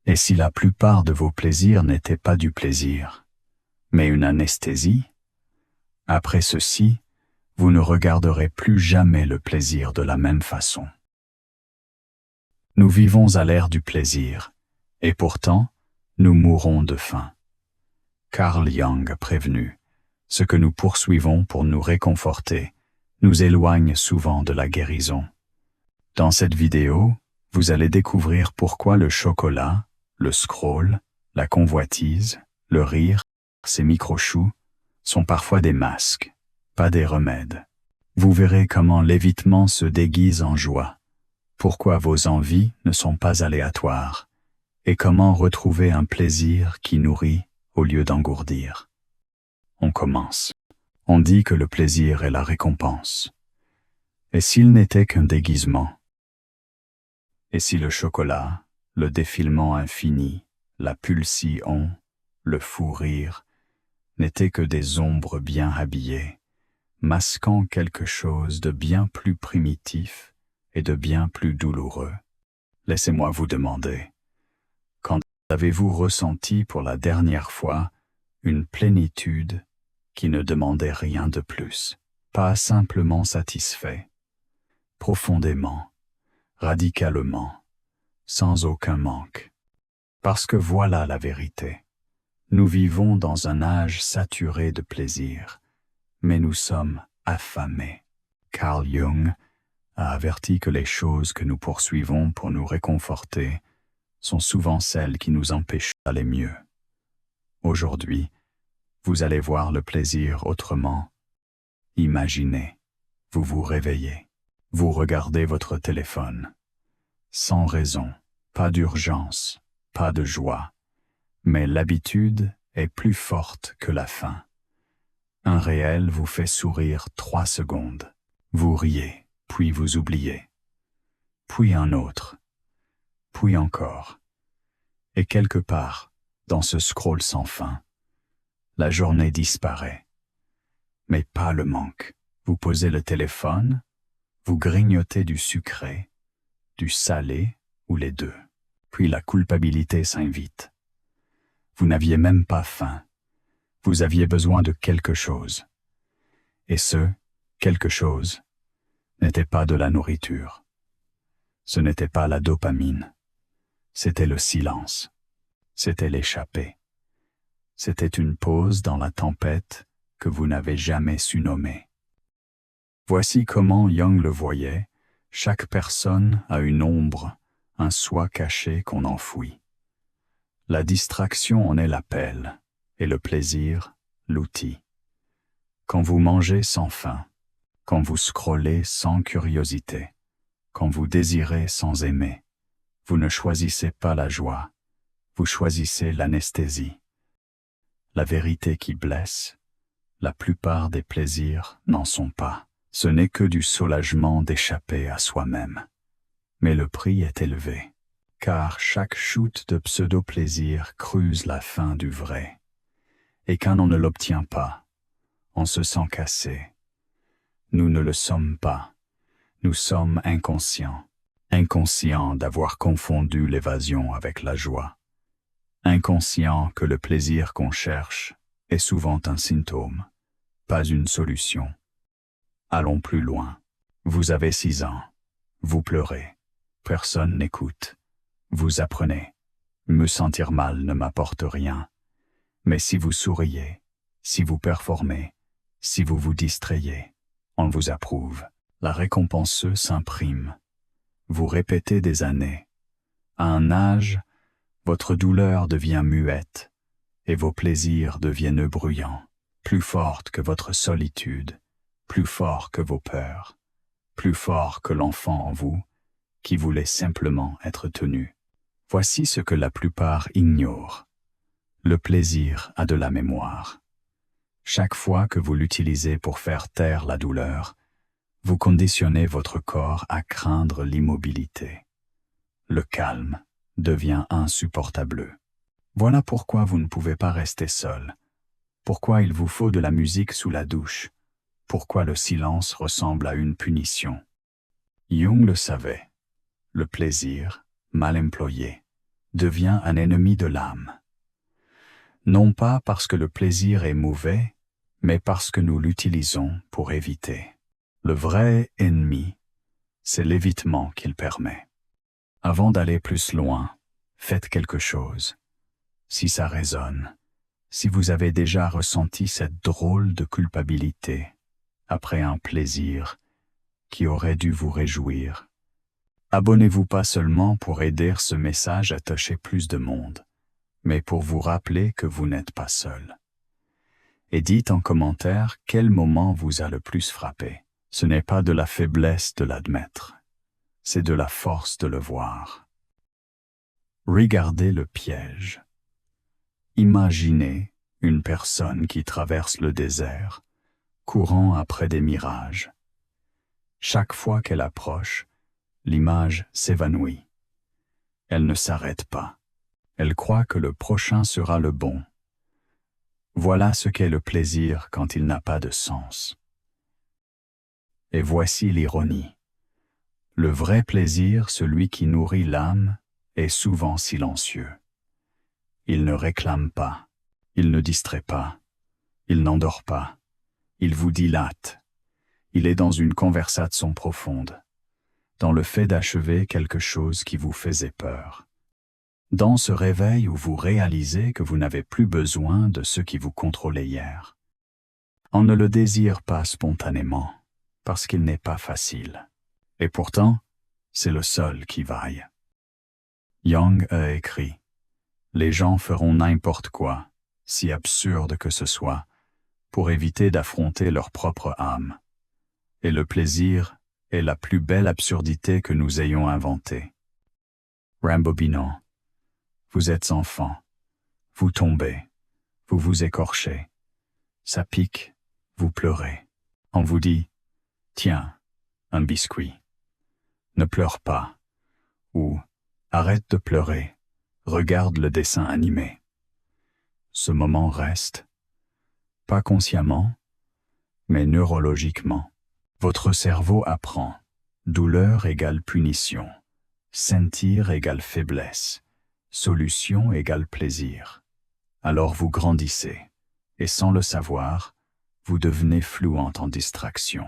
Et si la plupart de vos plaisirs n'étaient pas du plaisir, mais une anesthésie, après ceci, vous ne regarderez plus jamais le plaisir de la même façon. Nous vivons à l'ère du plaisir, et pourtant, nous mourrons de faim. Carl Jung a prévenu, ce que nous poursuivons pour nous réconforter nous éloigne souvent de la guérison. Dans cette vidéo, vous allez découvrir pourquoi le chocolat, le scroll, la convoitise, le rire, ces micro-choux, sont parfois des masques, pas des remèdes. Vous verrez comment l'évitement se déguise en joie, pourquoi vos envies ne sont pas aléatoires, et comment retrouver un plaisir qui nourrit au lieu d'engourdir. On commence. On dit que le plaisir est la récompense. Et s'il n'était qu'un déguisement? Et si le chocolat, le défilement infini, la pulsion, le fou rire, n'étaient que des ombres bien habillées, masquant quelque chose de bien plus primitif et de bien plus douloureux? Laissez-moi vous demander, quand avez-vous ressenti pour la dernière fois une plénitude qui ne demandait rien de plus, pas simplement satisfait, profondément, radicalement, sans aucun manque? Parce que voilà la vérité. Nous vivons dans un âge saturé de plaisir, mais nous sommes affamés. Carl Jung a averti que les choses que nous poursuivons pour nous réconforter sont souvent celles qui nous empêchent d'aller mieux. Aujourd'hui, vous allez voir le plaisir autrement. Imaginez, vous vous réveillez, vous regardez votre téléphone. Sans raison, pas d'urgence, pas de joie, mais l'habitude est plus forte que la faim. Un réel vous fait sourire 3 secondes. Vous riez, puis vous oubliez. Puis un autre. Puis encore. Et quelque part, dans ce scroll sans fin, la journée disparaît. Mais pas le manque. Vous posez le téléphone, vous grignotez du sucré, du salé ou les deux. Puis la culpabilité s'invite. Vous n'aviez même pas faim. Vous aviez besoin de quelque chose. Et ce quelque chose n'était pas de la nourriture. Ce n'était pas la dopamine. C'était le silence. C'était l'échappée. C'était une pause dans la tempête que vous n'avez jamais su nommer. Voici comment Jung le voyait. Chaque personne a une ombre, un soi caché qu'on enfouit. La distraction en est l'appel, et le plaisir, l'outil. Quand vous mangez sans faim, quand vous scrollez sans curiosité, quand vous désirez sans aimer, vous ne choisissez pas la joie, vous choisissez l'anesthésie. La vérité qui blesse, la plupart des plaisirs n'en sont pas. Ce n'est que du soulagement d'échapper à soi-même. Mais le prix est élevé, car chaque chute de pseudo-plaisir creuse la fin du vrai. Et quand on ne l'obtient pas, on se sent cassé. Nous ne le sommes pas. Nous sommes inconscients. Inconscients d'avoir confondu l'évasion avec la joie. Inconscients que le plaisir qu'on cherche est souvent un symptôme, pas une solution. Allons plus loin. Vous avez 6 ans. Vous pleurez. Personne n'écoute. Vous apprenez. Me sentir mal ne m'apporte rien. Mais si vous souriez, si vous performez, si vous vous distrayez, on vous approuve. La récompense s'imprime. Vous répétez des années. À un âge, votre douleur devient muette et vos plaisirs deviennent bruyants, plus fortes que votre solitude, plus forts que vos peurs, plus forts que l'enfant en vous qui voulait simplement être tenu. Voici ce que la plupart ignorent. Le plaisir a de la mémoire. Chaque fois que vous l'utilisez pour faire taire la douleur, vous conditionnez votre corps à craindre l'immobilité. Le calme devient insupportable. Voilà pourquoi vous ne pouvez pas rester seul, pourquoi il vous faut de la musique sous la douche, pourquoi le silence ressemble à une punition. Jung le savait. Le plaisir, mal employé, devient un ennemi de l'âme. Non pas parce que le plaisir est mauvais, mais parce que nous l'utilisons pour éviter. Le vrai ennemi, c'est l'évitement qu'il permet. Avant d'aller plus loin, faites quelque chose. Si ça résonne, si vous avez déjà ressenti cette drôle de culpabilité après un plaisir qui aurait dû vous réjouir, abonnez-vous pas seulement pour aider ce message à toucher plus de monde, mais pour vous rappeler que vous n'êtes pas seul. Et dites en commentaire quel moment vous a le plus frappé. Ce n'est pas de la faiblesse de l'admettre, c'est de la force de le voir. Regardez le piège. Imaginez une personne qui traverse le désert, courant après des mirages. Chaque fois qu'elle approche, l'image s'évanouit. Elle ne s'arrête pas. Elle croit que le prochain sera le bon. Voilà ce qu'est le plaisir quand il n'a pas de sens. Et voici l'ironie. Le vrai plaisir, celui qui nourrit l'âme, est souvent silencieux. Il ne réclame pas, il ne distrait pas, il n'endort pas, il vous dilate. Il est dans une conversation profonde, dans le fait d'achever quelque chose qui vous faisait peur. Dans ce réveil où vous réalisez que vous n'avez plus besoin de ce qui vous contrôlait hier. On ne le désire pas spontanément, parce qu'il n'est pas facile. Et pourtant, c'est le seul qui vaille. Jung a écrit « Les gens feront n'importe quoi, si absurde que ce soit, pour éviter d'affronter leur propre âme. Et le plaisir est la plus belle absurdité que nous ayons inventée. » Rambobinant. Vous êtes enfant, vous tombez, vous vous écorchez, ça pique, vous pleurez. On vous dit « Tiens, un biscuit. Ne pleure pas. » ou « Arrête de pleurer, regarde le dessin animé. » Ce moment reste, pas consciemment, mais neurologiquement. Votre cerveau apprend. Douleur égale punition, sentir égale faiblesse. Solution égale plaisir. Alors vous grandissez, et sans le savoir, vous devenez fluente en distraction.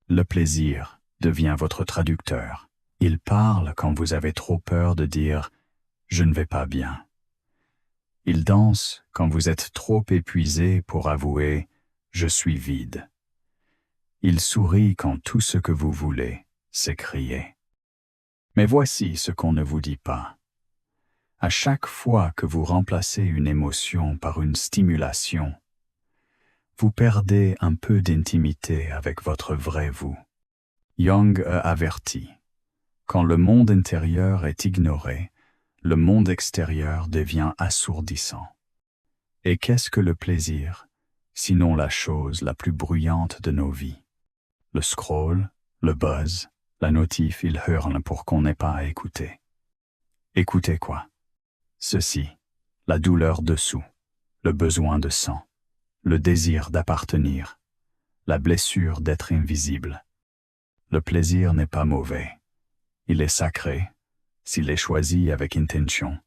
Le plaisir devient votre traducteur. Il parle quand vous avez trop peur de dire « je ne vais pas bien ». Il danse quand vous êtes trop épuisé pour avouer « je suis vide ». Il sourit quand tout ce que vous voulez, c'est crier. Mais voici ce qu'on ne vous dit pas. À chaque fois que vous remplacez une émotion par une stimulation, vous perdez un peu d'intimité avec votre vrai vous. Jung a averti, quand le monde intérieur est ignoré, le monde extérieur devient assourdissant. Et qu'est-ce que le plaisir, sinon la chose la plus bruyante de nos vies? Le scroll, le buzz, la notif, ils hurlent pour qu'on n'ait pas à écouter. Écoutez quoi? Ceci, la douleur dessous, le besoin de sang, le désir d'appartenir, la blessure d'être invisible. Le plaisir n'est pas mauvais. Il est sacré, s'il est choisi avec intention.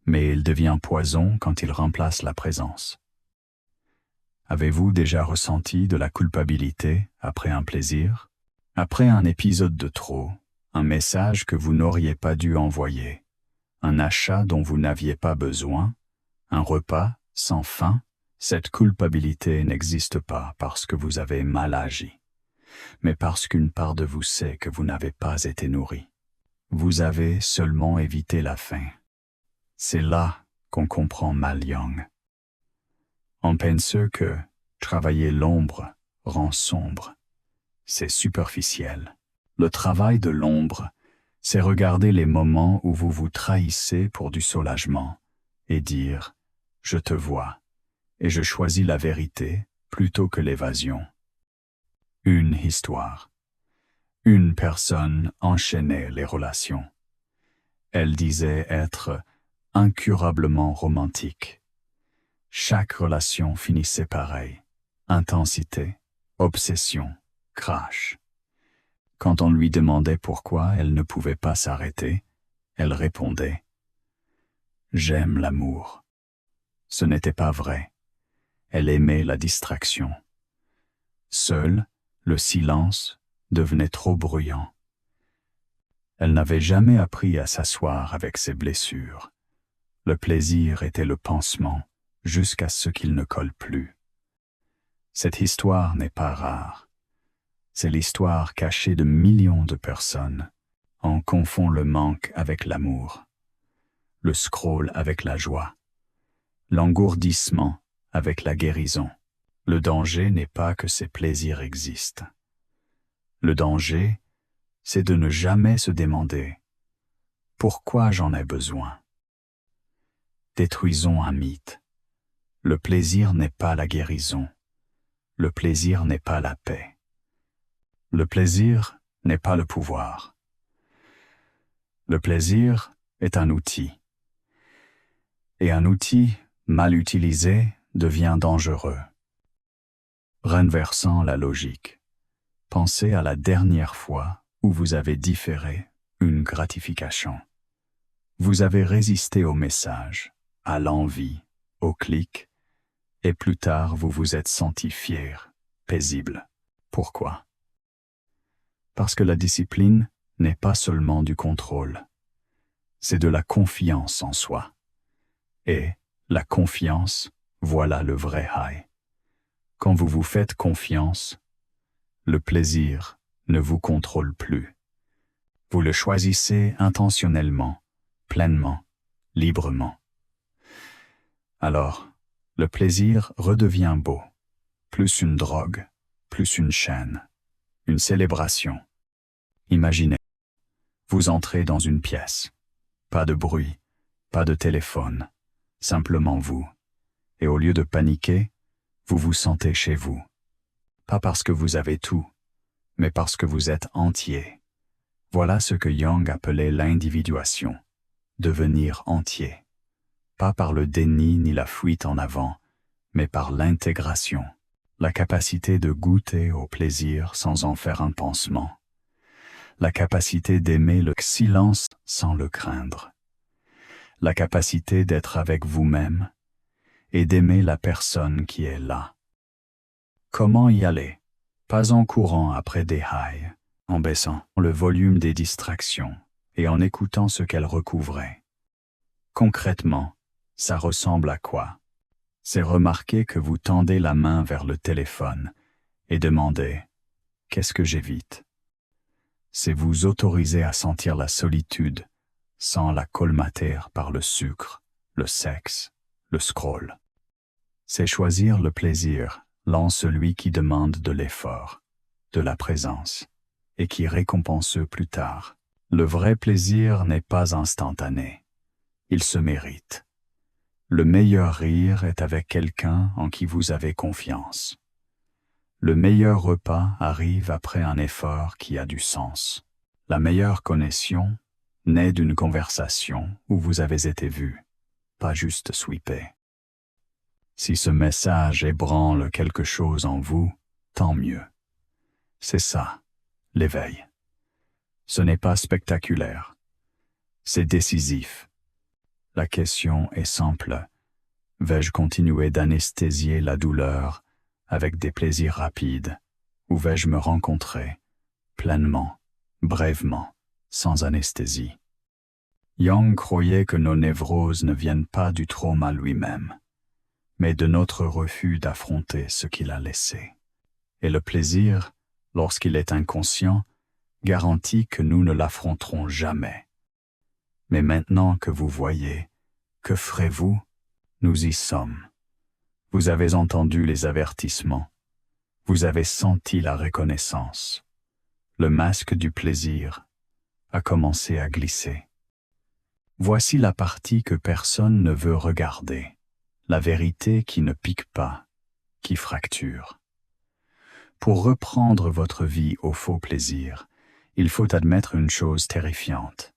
Mais il devient poison quand il remplace la présence. Avez-vous déjà ressenti de la culpabilité après un plaisir? Après un épisode de trop, un message que vous n'auriez pas dû envoyer? Un achat dont vous n'aviez pas besoin, un repas sans faim, cette culpabilité n'existe pas parce que vous avez mal agi, mais parce qu'une part de vous sait que vous n'avez pas été nourri. Vous avez seulement évité la faim. C'est là qu'on comprend mal Jung. On pense que travailler l'ombre rend sombre. C'est superficiel. Le travail de l'ombre, c'est regarder les moments où vous vous trahissez pour du soulagement et dire « je te vois et je choisis la vérité plutôt que l'évasion ». Une histoire. Une personne enchaînait les relations. Elle disait être incurablement romantique. Chaque relation finissait pareil. Intensité, obsession, crash. Quand on lui demandait pourquoi elle ne pouvait pas s'arrêter, elle répondait j'aime l'amour. Ce n'était pas vrai. Elle aimait la distraction. Seul, le silence devenait trop bruyant. Elle n'avait jamais appris à s'asseoir avec ses blessures. Le plaisir était le pansement, jusqu'à ce qu'il ne colle plus. Cette histoire n'est pas rare. C'est l'histoire cachée de millions de personnes. On confond le manque avec l'amour, le scroll avec la joie, l'engourdissement avec la guérison. Le danger n'est pas que ces plaisirs existent. Le danger, c'est de ne jamais se demander « Pourquoi j'en ai besoin ?» Détruisons un mythe. Le plaisir n'est pas la guérison. Le plaisir n'est pas la paix. Le plaisir n'est pas le pouvoir. Le plaisir est un outil. Et un outil, mal utilisé, devient dangereux. Renversant la logique. Pensez à la dernière fois où vous avez différé une gratification. Vous avez résisté au message, à l'envie, au clic, et plus tard vous vous êtes senti fier, paisible. Pourquoi? Parce que la discipline n'est pas seulement du contrôle, c'est de la confiance en soi. Et la confiance, voilà le vrai high. Quand vous vous faites confiance, le plaisir ne vous contrôle plus. Vous le choisissez intentionnellement, pleinement, librement. Alors, le plaisir redevient beau, plus une drogue, plus une chaîne, une célébration. Imaginez, vous entrez dans une pièce, pas de bruit, pas de téléphone, simplement vous. Et au lieu de paniquer, vous vous sentez chez vous. Pas parce que vous avez tout, mais parce que vous êtes entier. Voilà ce que Jung appelait l'individuation, devenir entier. Pas par le déni ni la fuite en avant, mais par l'intégration, la capacité de goûter au plaisir sans en faire un pansement, la capacité d'aimer le silence sans le craindre, la capacité d'être avec vous-même et d'aimer la personne qui est là. Comment y aller? Pas en courant après des highs, en baissant le volume des distractions et en écoutant ce qu'elles recouvraient. Concrètement, ça ressemble à quoi? C'est remarquer que vous tendez la main vers le téléphone et demandez « Qu'est-ce que j'évite ?» C'est vous autoriser à sentir la solitude sans la colmater par le sucre, le sexe, le scroll. C'est choisir le plaisir, celui qui demande de l'effort, de la présence, et qui récompense plus tard. Le vrai plaisir n'est pas instantané. Il se mérite. Le meilleur rire est avec quelqu'un en qui vous avez confiance. Le meilleur repas arrive après un effort qui a du sens. La meilleure connexion naît d'une conversation où vous avez été vu, pas juste sweepé. Si ce message ébranle quelque chose en vous, tant mieux. C'est ça, l'éveil. Ce n'est pas spectaculaire. C'est décisif. La question est simple. Vais-je continuer d'anesthésier la douleur avec des plaisirs rapides, ou vais-je me rencontrer, pleinement, brèvement, sans anesthésie? Jung croyait que nos névroses ne viennent pas du trauma lui-même, mais de notre refus d'affronter ce qu'il a laissé. Et le plaisir, lorsqu'il est inconscient, garantit que nous ne l'affronterons jamais. Mais maintenant que vous voyez, que ferez-vous? Nous y sommes. Vous avez entendu les avertissements. Vous avez senti la reconnaissance. Le masque du plaisir a commencé à glisser. Voici la partie que personne ne veut regarder. La vérité qui ne pique pas, qui fracture. Pour reprendre votre vie au faux plaisir, il faut admettre une chose terrifiante.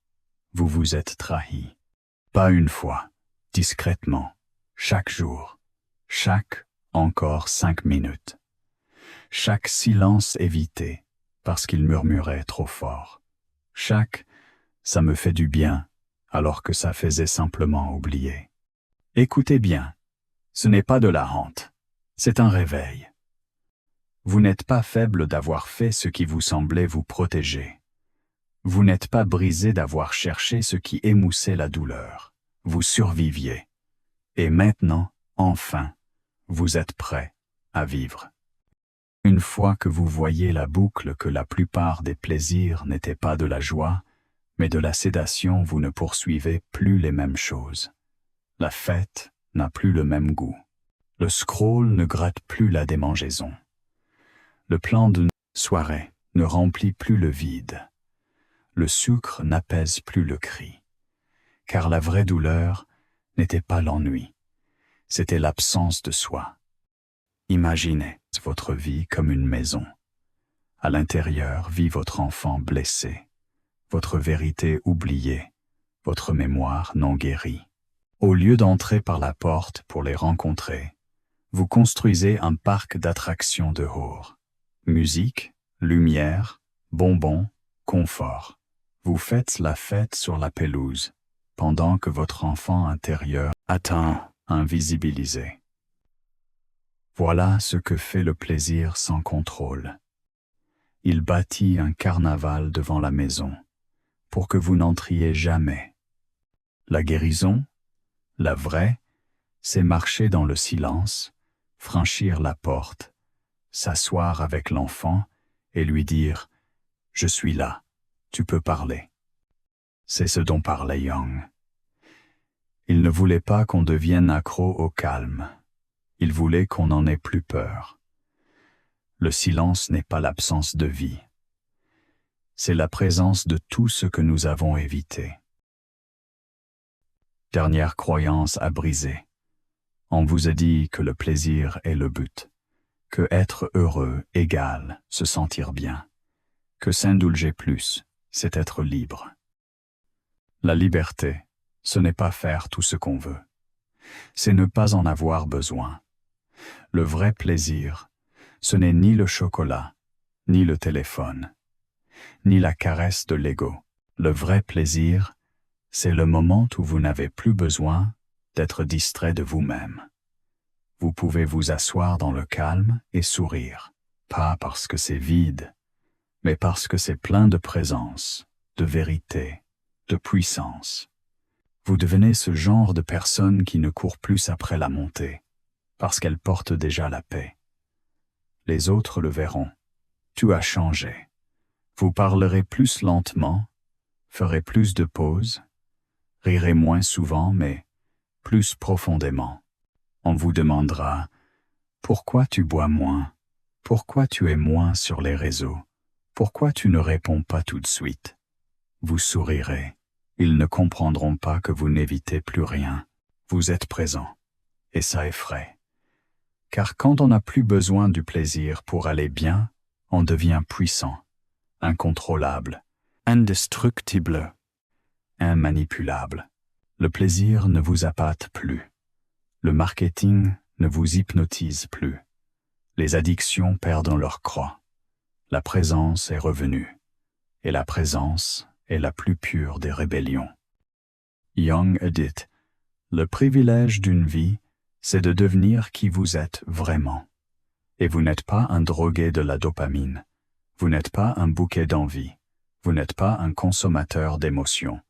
Vous vous êtes trahi. Pas une fois, discrètement, chaque jour, chaque encore 5 minutes. Chaque silence évité, parce qu'il murmurait trop fort. Chaque « ça me fait du bien » alors que ça faisait simplement oublier. Écoutez bien, ce n'est pas de la honte, c'est un réveil. Vous n'êtes pas faible d'avoir fait ce qui vous semblait vous protéger. Vous n'êtes pas brisé d'avoir cherché ce qui émoussait la douleur. Vous surviviez. Et maintenant, enfin, vous êtes prêt à vivre. Une fois que vous voyez la boucle que la plupart des plaisirs n'étaient pas de la joie, mais de la sédation, vous ne poursuivez plus les mêmes choses. La fête n'a plus le même goût. Le scroll ne gratte plus la démangeaison. Le plan de soirée ne remplit plus le vide. Le sucre n'apaise plus le cri. Car la vraie douleur n'était pas l'ennui, c'était l'absence de soi. Imaginez votre vie comme une maison. À l'intérieur vit votre enfant blessé, votre vérité oubliée, votre mémoire non guérie. Au lieu d'entrer par la porte pour les rencontrer, vous construisez un parc d'attractions dehors. Musique, lumière, bonbons, confort. Vous faites la fête sur la pelouse, pendant que votre enfant intérieur atteint invisibilisé. Voilà ce que fait le plaisir sans contrôle. Il bâtit un carnaval devant la maison, pour que vous n'entriez jamais. La guérison, la vraie, c'est marcher dans le silence, franchir la porte, s'asseoir avec l'enfant et lui dire « Je suis là, tu peux parler ». C'est ce dont parlait Jung. Il ne voulait pas qu'on devienne accro au calme. Il voulait qu'on n'en ait plus peur. Le silence n'est pas l'absence de vie. C'est la présence de tout ce que nous avons évité. Dernière croyance à briser. On vous a dit que le plaisir est le but, que être heureux égale se sentir bien, que s'indulger plus, c'est être libre. La liberté, ce n'est pas faire tout ce qu'on veut. C'est ne pas en avoir besoin. Le vrai plaisir, ce n'est ni le chocolat, ni le téléphone, ni la caresse de l'ego. Le vrai plaisir, c'est le moment où vous n'avez plus besoin d'être distrait de vous-même. Vous pouvez vous asseoir dans le calme et sourire, pas parce que c'est vide, mais parce que c'est plein de présence, de vérité, de puissance. Vous devenez ce genre de personne qui ne court plus après la montée, parce qu'elle porte déjà la paix. Les autres le verront. Tout a changé. Vous parlerez plus lentement, ferez plus de pauses, rirez moins souvent, mais plus profondément. On vous demandera « Pourquoi tu bois moins? Pourquoi tu es moins sur les réseaux? Pourquoi tu ne réponds pas tout de suite ?» Vous sourirez. Ils ne comprendront pas que vous n'évitez plus rien. Vous êtes présent. Et ça effraie. Car quand on n'a plus besoin du plaisir pour aller bien, on devient puissant, incontrôlable, indestructible, immanipulable. Le plaisir ne vous appâte plus. Le marketing ne vous hypnotise plus. Les addictions perdent leur croix. La présence est revenue. Et la présence est la plus pure des rébellions. Jung a dit, le privilège d'une vie, c'est de devenir qui vous êtes vraiment. Et vous n'êtes pas un drogué de la dopamine. Vous n'êtes pas un bouquet d'envie. Vous n'êtes pas un consommateur d'émotions.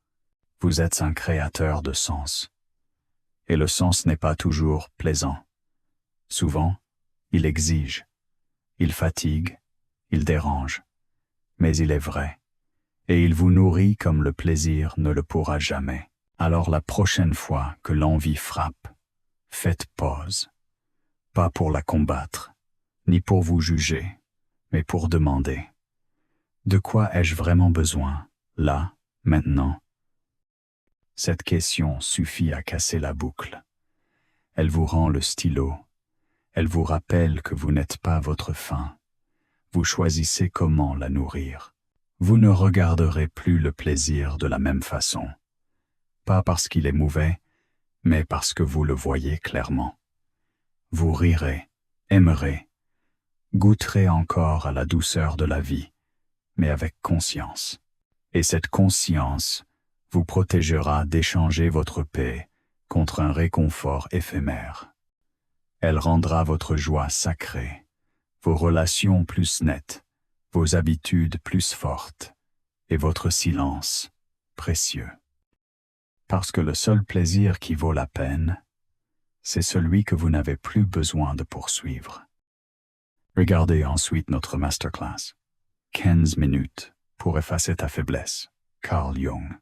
Vous êtes un créateur de sens. Et le sens n'est pas toujours plaisant. Souvent, il exige, il fatigue, il dérange. Mais il est vrai. Et il vous nourrit comme le plaisir ne le pourra jamais. Alors la prochaine fois que l'envie frappe, faites pause. Pas pour la combattre, ni pour vous juger, mais pour demander. De quoi ai-je vraiment besoin, là, maintenant? Cette question suffit à casser la boucle. Elle vous rend le stylo. Elle vous rappelle que vous n'êtes pas votre faim. Vous choisissez comment la nourrir. Vous ne regarderez plus le plaisir de la même façon. Pas parce qu'il est mauvais, mais parce que vous le voyez clairement. Vous rirez, aimerez, goûterez encore à la douceur de la vie, mais avec conscience. Et cette conscience vous protégera d'échanger votre paix contre un réconfort éphémère. Elle rendra votre joie sacrée, vos relations plus nettes, vos habitudes plus fortes et votre silence précieux. Parce que le seul plaisir qui vaut la peine, c'est celui que vous n'avez plus besoin de poursuivre. Regardez ensuite notre masterclass. 15 minutes pour effacer ta faiblesse. Carl Jung.